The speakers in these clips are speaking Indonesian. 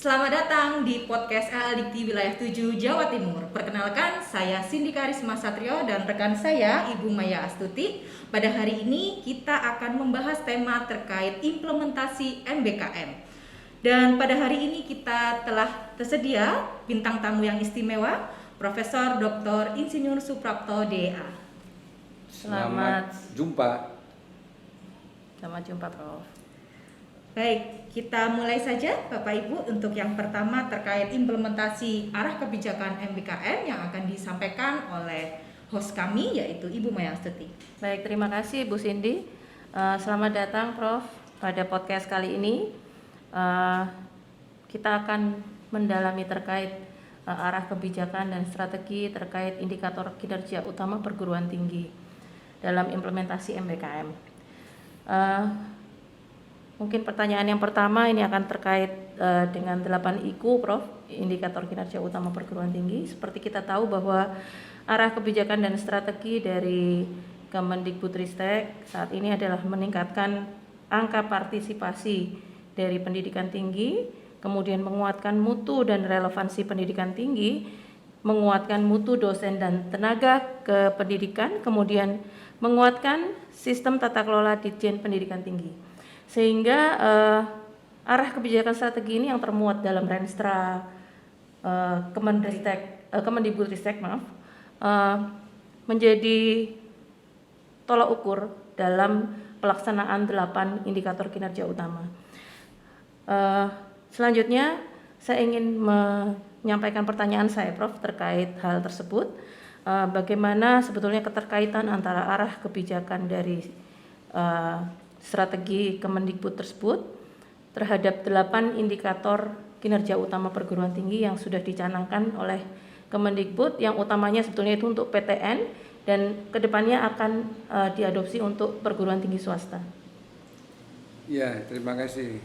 Selamat datang di podcast Dikti Wilayah 7 Jawa Timur. Perkenalkan, saya Cindy Karisma Satrio dan rekan saya Ibu Maya Astuti. Pada hari ini kita akan membahas tema terkait implementasi MBKM. Dan pada hari ini kita telah tersedia bintang tamu yang istimewa, Profesor Dr. Insinyur Suprapto DA. Selamat jumpa. Selamat jumpa, Prof. Baik, kita mulai saja Bapak Ibu untuk yang pertama terkait implementasi arah kebijakan MBKM yang akan disampaikan oleh host kami yaitu Ibu Maya Astuti. Baik, terima kasih Bu Cindy. Selamat datang Prof pada podcast kali ini. Kita akan mendalami terkait arah kebijakan dan strategi terkait indikator kinerja utama perguruan tinggi dalam implementasi MBKM. Mungkin pertanyaan yang pertama ini akan terkait dengan 8 IQ, Prof, indikator kinerja utama perguruan tinggi. Seperti kita tahu bahwa arah kebijakan dan strategi dari Kemendikbudristek saat ini adalah meningkatkan angka partisipasi dari pendidikan tinggi, kemudian menguatkan mutu dan relevansi pendidikan tinggi, menguatkan mutu dosen dan tenaga kependidikan, kemudian menguatkan sistem tata kelola Ditjen Pendidikan Tinggi. Sehingga arah kebijakan strategi ini yang termuat dalam Renstra Kemendikbudristek menjadi tolak ukur dalam pelaksanaan 8 indikator kinerja utama. Selanjutnya saya ingin menyampaikan pertanyaan saya, Prof, terkait hal tersebut. Bagaimana sebetulnya keterkaitan antara arah kebijakan dari strategi Kemendikbud tersebut terhadap 8 indikator kinerja utama perguruan tinggi yang sudah dicanangkan oleh Kemendikbud, yang utamanya sebetulnya itu untuk PTN dan kedepannya akan diadopsi untuk perguruan tinggi swasta. Ya, terima kasih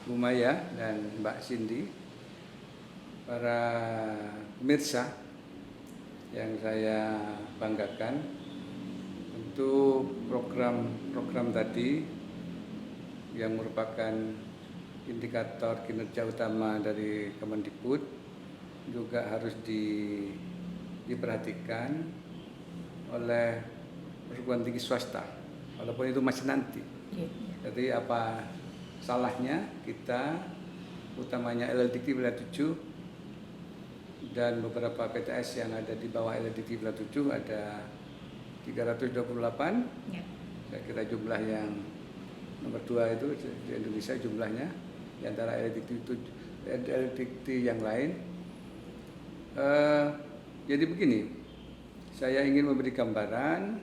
Bu Maya dan Mbak Cindy, para pemirsa yang saya banggakan. Untuk program tadi yang merupakan indikator kinerja utama dari Kemendikbud juga harus diperhatikan oleh perguruan tinggi swasta, walaupun itu masih nanti. Jadi apa salahnya kita, utamanya LLDikti Wilayah 7 dan beberapa PTS yang ada di bawah LLDikti Wilayah 7 ada 328, ya. Saya kira jumlah yang nomor 2 itu di Indonesia jumlahnya di antara LLDikti yang lain. Jadi begini, saya ingin memberi gambaran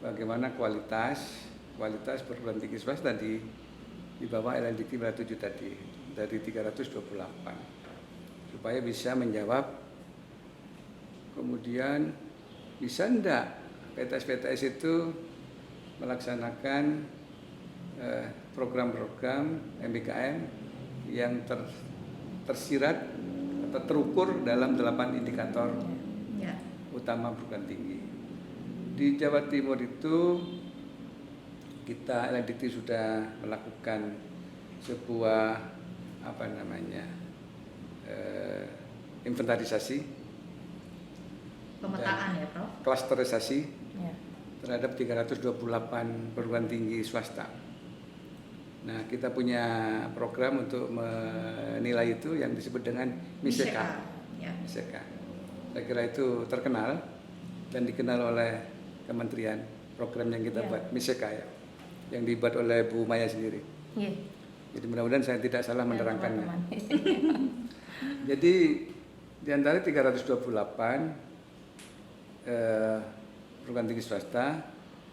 bagaimana kualitas perguruan tinggi swasta di bawah LLDikti Wilayah 7 tadi dari 328 supaya bisa menjawab kemudian bisa enggak PTS itu melaksanakan program-program MBKM yang tersirat atau terukur dalam 8 indikator utama perguruan tinggi. Di Jawa Timur itu kita LLDikti sudah melakukan sebuah inventarisasi, Pemetaan ya, Prof. Klasterisasi terhadap 328 perguruan tinggi swasta. Nah, kita punya program untuk menilai itu yang disebut dengan MISEKA. MISEKA. Saya kira itu terkenal dan dikenal oleh kementerian, program yang kita buat, MISEKA ya, yang dibuat oleh Bu Maya sendiri. Jadi mudah-mudahan saya tidak salah menerangkannya. Jadi di antara 328 perguruan tinggi swasta,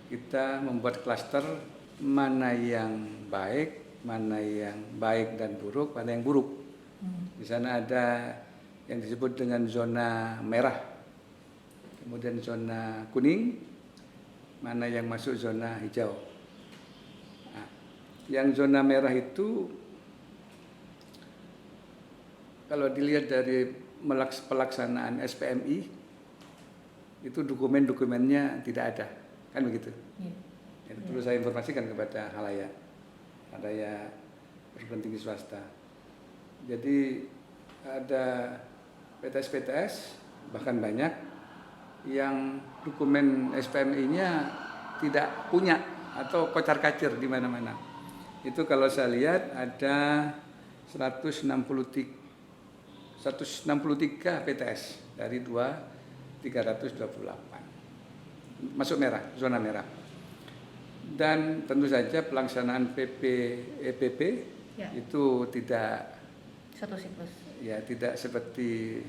kita membuat klaster mana yang baik dan buruk, mana yang buruk. Di sana ada yang disebut dengan zona merah, kemudian zona kuning, mana yang masuk zona hijau. Nah, yang zona merah itu kalau dilihat dari pelaksanaan SPMI itu dokumennya tidak ada, kan begitu. Itu perlu saya informasikan kepada halayak perguruan tinggi swasta. Jadi ada PTS-PTS bahkan banyak yang dokumen SPMI-nya tidak punya atau kocar-kacir di mana-mana. Itu kalau saya lihat ada 163 PTS dari 328 masuk merah, zona merah. Dan tentu saja pelaksanaan EPP itu tidak Satu siklus. ya, tidak seperti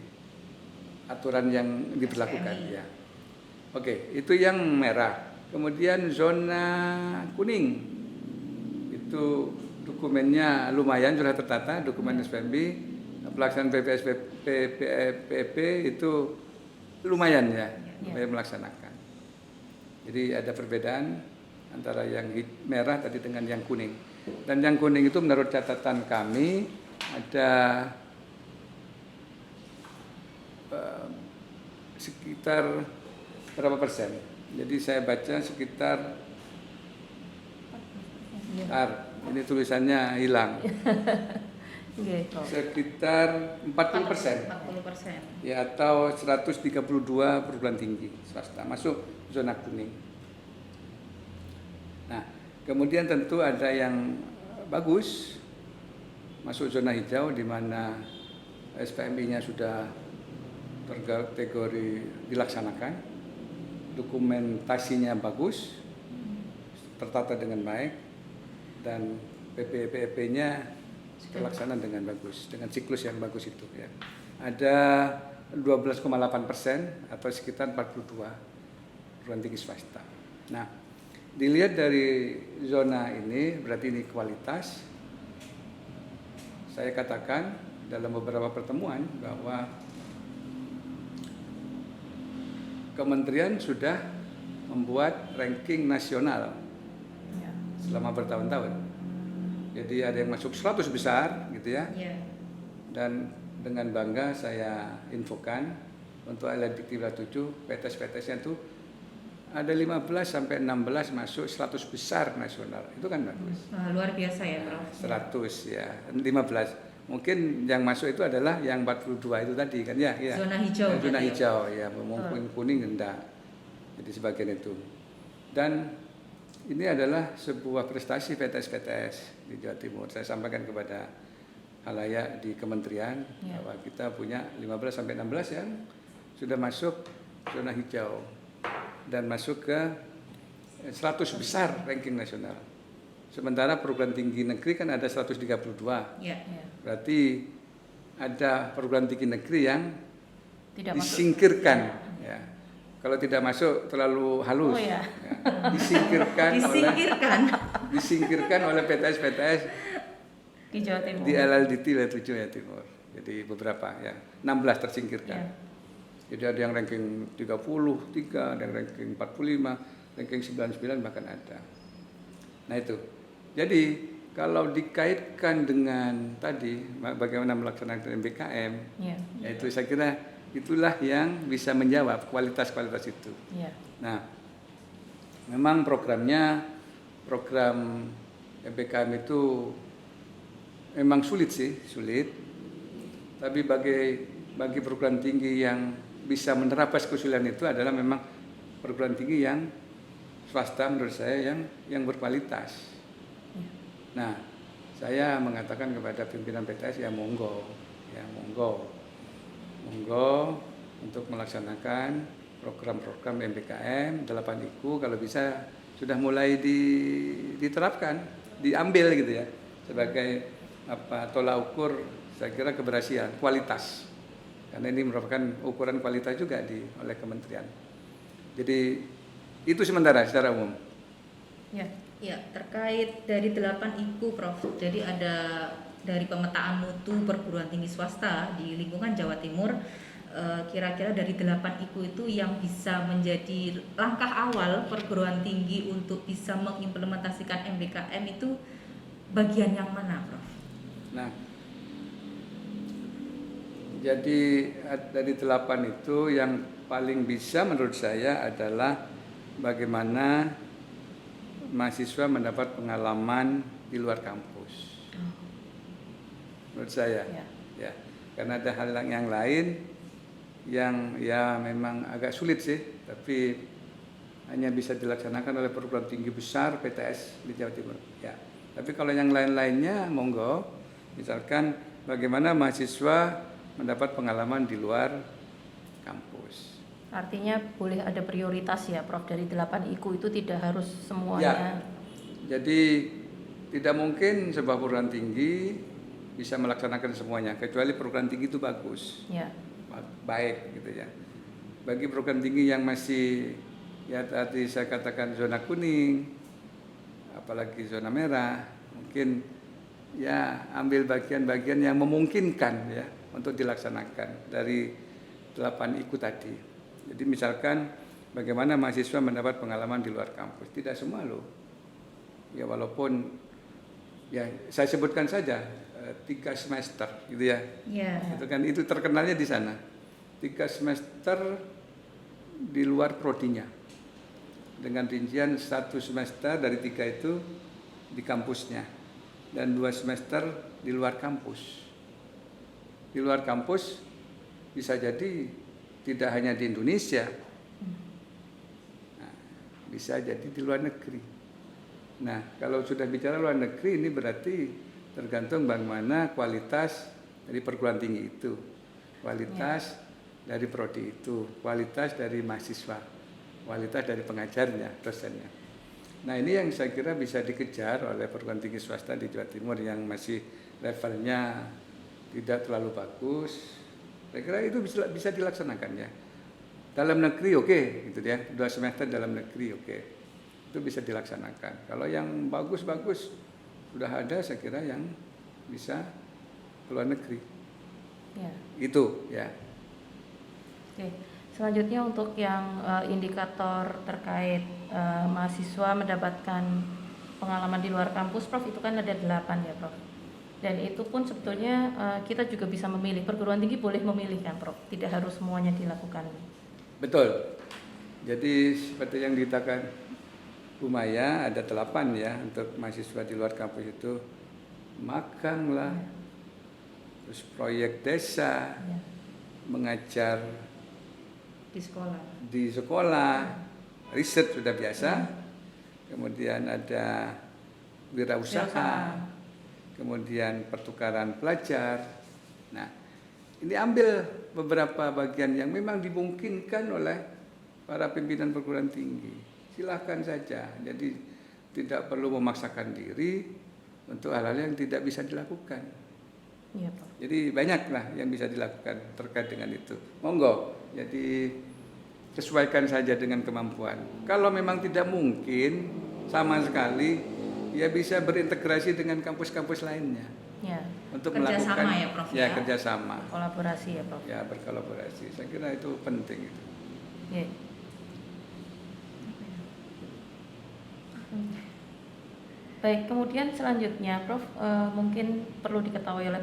aturan yang diberlakukan ya. Oke, itu yang merah. Kemudian zona kuning itu dokumennya lumayan sudah tertata, dokumen SPMB, pelaksanaan PPP itu lumayan ya, melaksanakan. Jadi ada perbedaan antara yang merah tadi dengan yang kuning. Dan yang kuning itu menurut catatan kami ada sekitar berapa persen? Jadi saya baca sekitar ini tulisannya hilang. Sekitar 40%. 40%. Ya, atau 132 perguruan tinggi swasta masuk zona kuning. Nah, kemudian tentu ada yang bagus masuk zona hijau di mana SPMI-nya sudah terkategori dilaksanakan, dokumentasinya bagus, tertata dengan baik, dan PPP-nya terlaksana dengan bagus, dengan siklus yang bagus itu ya. Ada 12,8% atau sekitar 42 perguruan tinggi swasta. Nah, dilihat dari zona ini berarti ini kualitas. Saya katakan dalam beberapa pertemuan bahwa Kementerian sudah membuat ranking nasional selama bertahun-tahun. Jadi ada yang masuk 100 besar gitu ya. Dan dengan bangga saya infokan untuk Eladiktif 7 PTS-PTS-nya itu ada 15 sampai 16 masuk 100 besar nasional. Itu kan bagus. Luar biasa ya, Prof. 100 ya, 15. Mungkin yang masuk itu adalah yang 42 itu tadi kan ya. Zona hijau. Zona hijau ya, mungkin kuning enggak. Jadi sebagian itu. Dan ini adalah sebuah prestasi PTS-PTS di Jawa Timur. Saya sampaikan kepada halayak di kementerian bahwa kita punya 15 sampai 16 yang sudah masuk zona hijau dan masuk ke 100 besar ranking nasional. Sementara perguruan tinggi negeri kan ada 132. Berarti ada perguruan tinggi negeri yang tidak disingkirkan. Ya. Kalau tidak masuk terlalu halus. Ya. Disingkirkan oleh PTS-PTS di Jawa Timur. Di Eladiktif 7 ya Timur. Jadi beberapa ya, 16 tersingkirkan. Jadi ada yang ranking 33, ada yang ranking 45, ranking 99 bahkan ada. Nah itu. Jadi kalau dikaitkan dengan tadi bagaimana melaksanakan MBKM, yaitu saya kira itulah yang bisa menjawab kualitas-kualitas itu. Nah, memang program MBKM itu memang sulit. Tapi bagi perguruan tinggi yang bisa menerapkan kesulitan itu adalah memang perguruan tinggi yang swasta menurut saya yang berkualitas. Nah, saya mengatakan kepada pimpinan PTS monggo untuk melaksanakan program-program MBKM 8 IKU kalau bisa sudah mulai diterapkan, diambil gitu ya sebagai tolak ukur saya kira keberhasilan kualitas. Karena ini merupakan ukuran kualitas juga oleh kementerian. Jadi itu sementara secara umum. Ya, terkait dari 8 IKU, Prof. Jadi ada dari pemetaan mutu perguruan tinggi swasta di lingkungan Jawa Timur, kira-kira dari 8 IKU itu yang bisa menjadi langkah awal perguruan tinggi untuk bisa mengimplementasikan MBKM itu bagian yang mana, Prof? Nah, jadi dari 8 itu yang paling bisa menurut saya adalah bagaimana mahasiswa mendapat pengalaman di luar kampus. menurut saya. Ya. Ya, karena ada hal yang lain yang ya memang agak sulit sih, tapi hanya bisa dilaksanakan oleh perguruan tinggi besar PTS di Jawa Timur. Ya, tapi kalau yang lain-lainnya monggo, misalkan bagaimana mahasiswa mendapat pengalaman di luar kampus. Artinya boleh ada prioritas ya Prof, dari 8 IKU itu tidak harus Ya, semuanya. jadi tidak mungkin sebuah perguruan tinggi bisa melaksanakan semuanya, kecuali perguruan tinggi itu bagus, Ya. baik gitu ya. Bagi perguruan tinggi yang masih ya tadi saya katakan zona kuning, apalagi zona merah, mungkin ya ambil bagian-bagian yang memungkinkan ya untuk dilaksanakan dari 8 IKU tadi. Jadi misalkan bagaimana mahasiswa mendapat pengalaman di luar kampus, tidak semua loh. Ya walaupun ya saya sebutkan saja 3 semester gitu ya. Ya. Itu terkenalnya di sana. 3 semester di luar prodinya. Dengan rincian 1 semester dari 3 itu di kampusnya dan 2 semester di luar kampus. Di luar kampus bisa jadi tidak hanya di Indonesia, nah, bisa jadi di luar negeri. Nah, kalau sudah bicara luar negeri ini berarti tergantung bagaimana kualitas dari perguruan tinggi itu, kualitas dari prodi itu, kualitas dari mahasiswa, kualitas dari pengajarnya, dosennya. Nah, ini yang saya kira bisa dikejar oleh perguruan tinggi swasta di Jawa Timur yang masih levelnya tidak terlalu bagus. Saya kira itu bisa dilaksanakan ya. Dalam negeri oke, gitu ya. 2 semester dalam negeri oke. Itu bisa dilaksanakan. Kalau yang bagus-bagus sudah ada, saya kira yang bisa ke luar negeri. Ya. Itu ya. Oke. Selanjutnya untuk yang indikator terkait mahasiswa mendapatkan pengalaman di luar kampus, Prof, itu kan ada 8 ya, Prof. Dan itu pun sebetulnya kita juga bisa memilih, perguruan tinggi boleh memilih kan, Prof, tidak harus semuanya dilakukan. Betul. Jadi seperti yang dikatakan Bu Maya, ada 8 ya untuk mahasiswa di luar kampus itu, magang lah, terus proyek desa, mengajar di sekolah, riset sudah biasa, kemudian ada wirausaha, kemudian pertukaran pelajar. Nah, ini ambil beberapa bagian yang memang dimungkinkan oleh para pimpinan perguruan tinggi. Silahkan saja. Jadi tidak perlu memaksakan diri untuk hal-hal yang tidak bisa dilakukan. Iya, Pak. Jadi banyaklah yang bisa dilakukan terkait dengan itu. Monggo. Jadi sesuaikan saja dengan kemampuan. Kalau memang tidak mungkin sama sekali, ya bisa berintegrasi dengan kampus-kampus lainnya. Ya. Untuk Kerjasama melakukan ya, Prof, ya, ya? kerjasama. Kolaborasi ya, Prof. Ya, berkolaborasi. Saya kira itu penting itu. Ya. Baik, kemudian selanjutnya, Prof, mungkin perlu diketahui oleh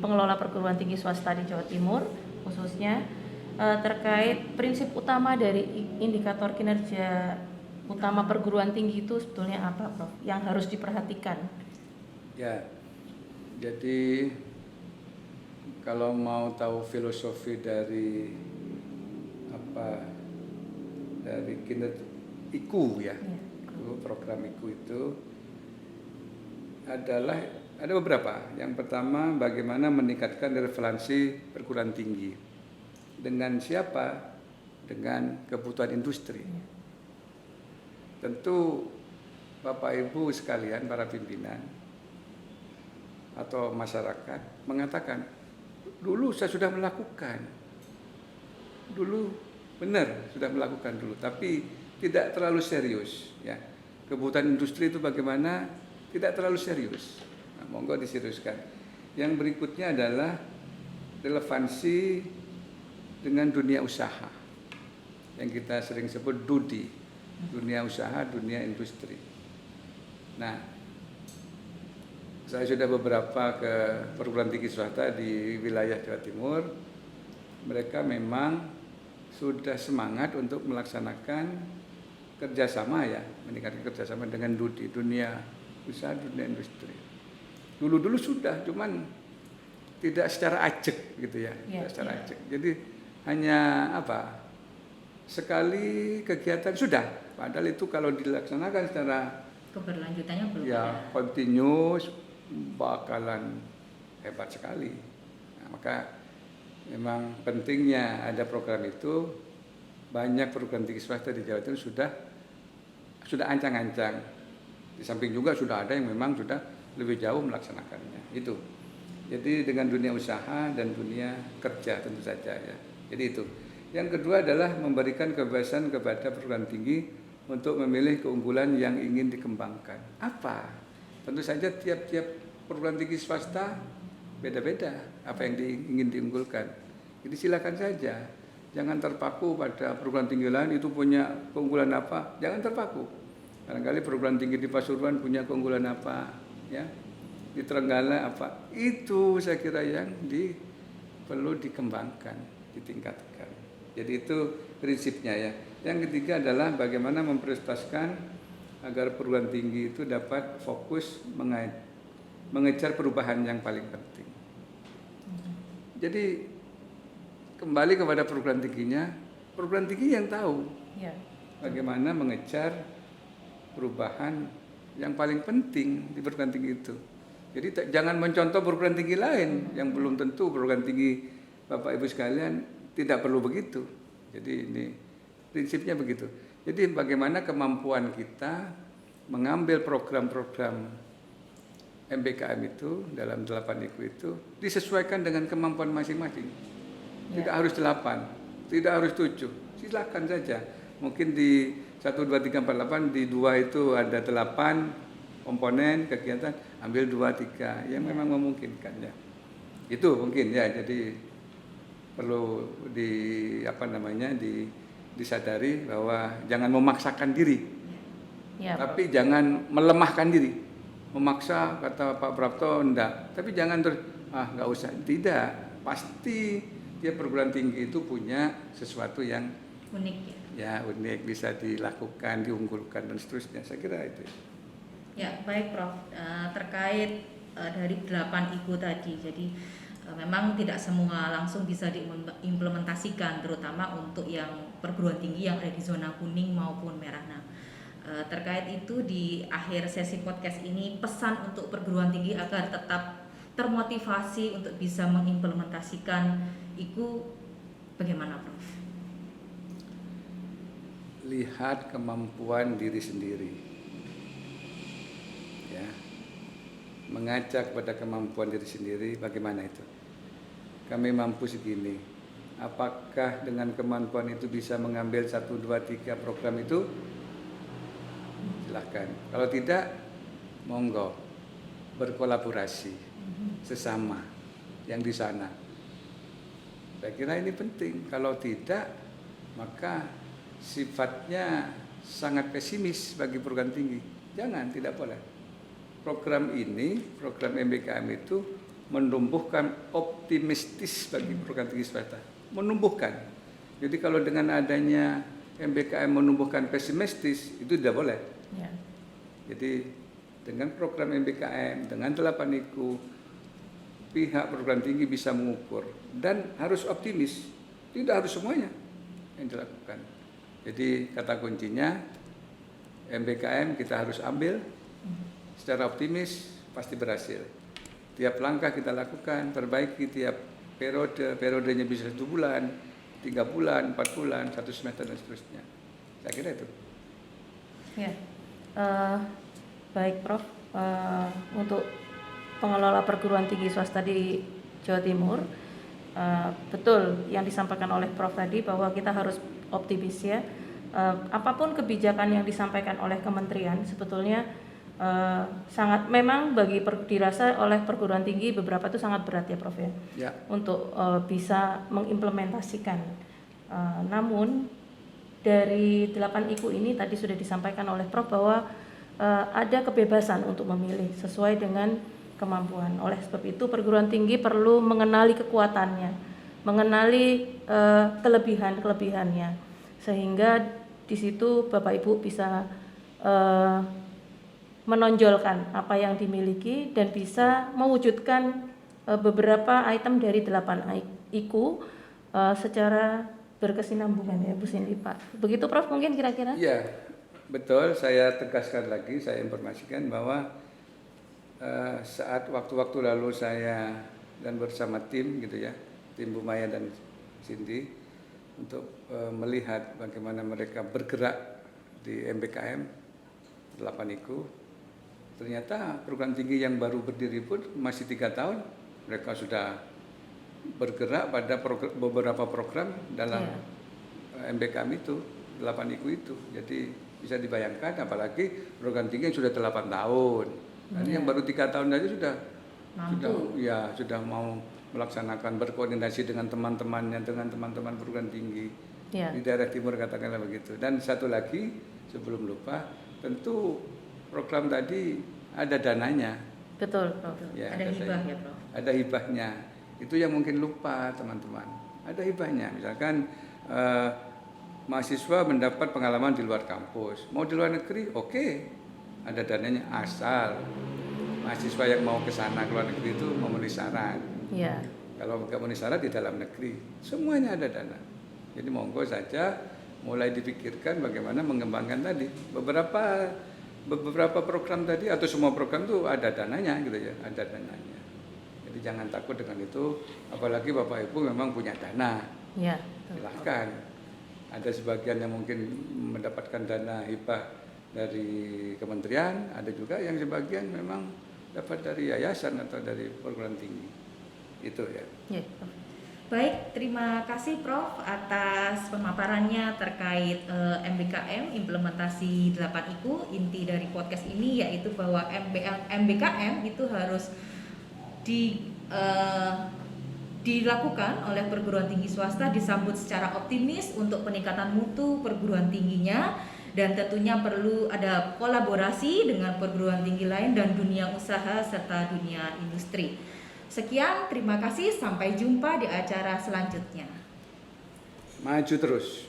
pengelola perguruan tinggi swasta di Jawa Timur, khususnya terkait prinsip utama dari indikator kinerja utama perguruan tinggi itu sebetulnya apa, Prof, yang harus diperhatikan? Ya, jadi kalau mau tahu filosofi dari kinerja IKU ya, program IKU itu ada beberapa. Yang pertama, bagaimana meningkatkan relevansi perguruan tinggi. Dengan siapa? Dengan kebutuhan industri. Tentu Bapak Ibu sekalian, para pimpinan atau masyarakat mengatakan, dulu saya sudah melakukan. Dulu benar sudah melakukan dulu, tapi tidak terlalu serius ya. Kebutuhan industri itu bagaimana? Tidak terlalu serius. Nah, monggo diseriuskan. Yang berikutnya adalah relevansi dengan dunia usaha, yang kita sering sebut DUDI, dunia usaha, dunia industri. Nah, saya sudah beberapa ke perguruan tinggi swasta di wilayah Jawa Timur. Mereka memang sudah semangat untuk melaksanakan kerjasama ya, meningkatkan kerjasama dengan DUDI, dunia usaha, dunia industri. Dulu sudah, cuman tidak secara ajak gitu ya, tidak secara ajak. Jadi hanya sekali kegiatan sudah, padahal itu kalau dilaksanakan secara keberlanjutannya belum ya continuous bakalan hebat sekali. Nah, maka memang pentingnya ada program itu. Banyak perguruan tinggi swasta di Jawa Timur sudah ancang-ancang. Di samping juga sudah ada yang memang sudah lebih jauh melaksanakannya. Itu. Jadi dengan dunia usaha dan dunia kerja tentu saja ya. Jadi itu. Yang kedua adalah memberikan kebebasan kepada perguruan tinggi untuk memilih keunggulan yang ingin dikembangkan. Apa? Tentu saja tiap-tiap perguruan tinggi swasta beda-beda apa yang ingin diunggulkan. Jadi silakan saja. Jangan terpaku pada perguruan tinggi lain itu punya keunggulan apa. Jangan terpaku. Barangkali perguruan tinggi di Pasuruan punya keunggulan apa, ya. Di Trenggalek apa. Itu saya kira yang perlu dikembangkan, ditingkatkan. Jadi itu prinsipnya ya. Yang ketiga adalah bagaimana memprioritaskan agar perguruan tinggi itu dapat fokus mengejar perubahan yang paling penting. Jadi kembali kepada perguruan tingginya, perguruan tinggi yang tahu bagaimana mengejar perubahan yang paling penting di perguruan tinggi itu. Jadi jangan mencontoh perguruan tinggi lain yang belum tentu perguruan tinggi Bapak Ibu sekalian tidak perlu begitu. Jadi ini prinsipnya begitu. Jadi bagaimana kemampuan kita mengambil program-program MBKM itu dalam 8 IKU itu disesuaikan dengan kemampuan masing-masing. Tidak harus 8, tidak harus 7. Silakan saja. Mungkin di 1, 2, 3, 4, 8 di 2 itu ada 8 komponen kegiatan, ambil 2, 3 yang memang memungkinkan ya. Itu mungkin ya. Jadi perlu disadari bahwa jangan memaksakan diri. Tapi jangan melemahkan diri. Memaksa kata Pak Prapto enggak, tapi jangan terus enggak usah. Tidak, pasti dia perguruan tinggi itu punya sesuatu yang unik ya unik, bisa dilakukan, diunggulkan dan seterusnya. Saya kira itu. Ya, baik Prof. Terkait dari 8 IKU tadi. Jadi memang tidak semua langsung bisa diimplementasikan, terutama untuk yang perguruan tinggi yang ada di zona kuning maupun merah. Nah, terkait itu di akhir sesi podcast ini pesan untuk perguruan tinggi agar tetap termotivasi untuk bisa mengimplementasikan IKU bagaimana Prof? Lihat kemampuan diri sendiri. Ya. Mengajak pada kemampuan diri sendiri bagaimana itu? Kami mampu segini. Apakah dengan kemampuan itu bisa mengambil 1, 2, 3 program itu? Silahkan. Kalau tidak, monggo berkolaborasi sesama yang di sana. Saya kira ini penting. Kalau tidak, maka sifatnya sangat pesimis bagi perguruan tinggi. Jangan, tidak boleh. Program ini, program MBKM itu menumbuhkan optimistis bagi perguruan tinggi swasta. Menumbuhkan. Jadi kalau dengan adanya MBKM menumbuhkan pesimistis, itu tidak boleh. Ya. Jadi dengan program MBKM, dengan 8 IKU, pihak perguruan tinggi bisa mengukur dan harus optimis. Tidak harus semuanya yang dilakukan. Jadi kata kuncinya MBKM kita harus ambil secara optimis, pasti berhasil. Tiap langkah kita lakukan, perbaiki tiap periodenya bisa 1 bulan, 3 bulan, 4 bulan, 1 semester dan seterusnya. Saya kira itu. Ya. Baik Prof, untuk pengelola perguruan tinggi swasta di Jawa Timur, betul yang disampaikan oleh Prof tadi bahwa kita harus optimis ya. Apapun kebijakan yang disampaikan oleh kementerian sebetulnya sangat memang dirasa oleh perguruan tinggi beberapa itu sangat berat ya Prof ya. Untuk bisa mengimplementasikan. Namun dari 8 IKU ini tadi sudah disampaikan oleh Prof bahwa ada kebebasan untuk memilih sesuai dengan kemampuan. Oleh sebab itu perguruan tinggi perlu mengenali kekuatannya, mengenali kelebihan-kelebihannya, sehingga di situ Bapak Ibu bisa menonjolkan apa yang dimiliki dan bisa mewujudkan beberapa item dari 8 IKU secara berkesinambungan ya Bu Cindy Pak. Begitu Prof mungkin kira-kira? Iya, betul. Saya tegaskan lagi, saya informasikan bahwa saat waktu-waktu lalu saya dan bersama tim gitu ya, tim Bu Maya dan Cindy untuk melihat bagaimana mereka bergerak di MBKM 8 IKU. Ternyata perguruan tinggi yang baru berdiri pun masih 3 tahun mereka sudah bergerak pada beberapa program dalam MBKM itu 8 IKU itu. Jadi bisa dibayangkan apalagi perguruan tinggi yang sudah 8 tahun. Ini yang baru 3 tahun saja sudah mau melaksanakan berkoordinasi dengan teman-temannya, dengan teman-teman perguruan tinggi di daerah timur katakanlah begitu. Dan satu lagi sebelum lupa, tentu program tadi ada dananya. Betul, Prof. Ya, ada hibah ya, Prof. Ada hibahnya. Itu yang mungkin lupa teman-teman. Ada hibahnya. Misalkan mahasiswa mendapat pengalaman di luar kampus. Mau di luar negeri, oke. Ada dananya asal mahasiswa yang mau ke sana ke luar negeri itu memenuhi syarat. Iya. Kalau nggak memenuhi syarat di dalam negeri, semuanya ada dana. Jadi monggo saja mulai dipikirkan bagaimana mengembangkan tadi beberapa program tadi atau semua program itu ada dananya gitu ya, ada dananya. Jadi jangan takut dengan itu, apalagi Bapak Ibu memang punya dana. Iya. Silahkan. Ada sebagian yang mungkin mendapatkan dana hibah dari kementerian, ada juga yang sebagian memang dapat dari yayasan atau dari perguruan tinggi. Itu ya. Ya. Baik, terima kasih Prof atas pemaparannya terkait MBKM implementasi 8 IKU. Inti dari podcast ini yaitu bahwa MBKM itu harus dilakukan oleh perguruan tinggi swasta, disambut secara optimis untuk peningkatan mutu perguruan tingginya, dan tentunya perlu ada kolaborasi dengan perguruan tinggi lain dan dunia usaha serta dunia industri. Sekian, terima kasih, sampai jumpa di acara selanjutnya. Maju terus.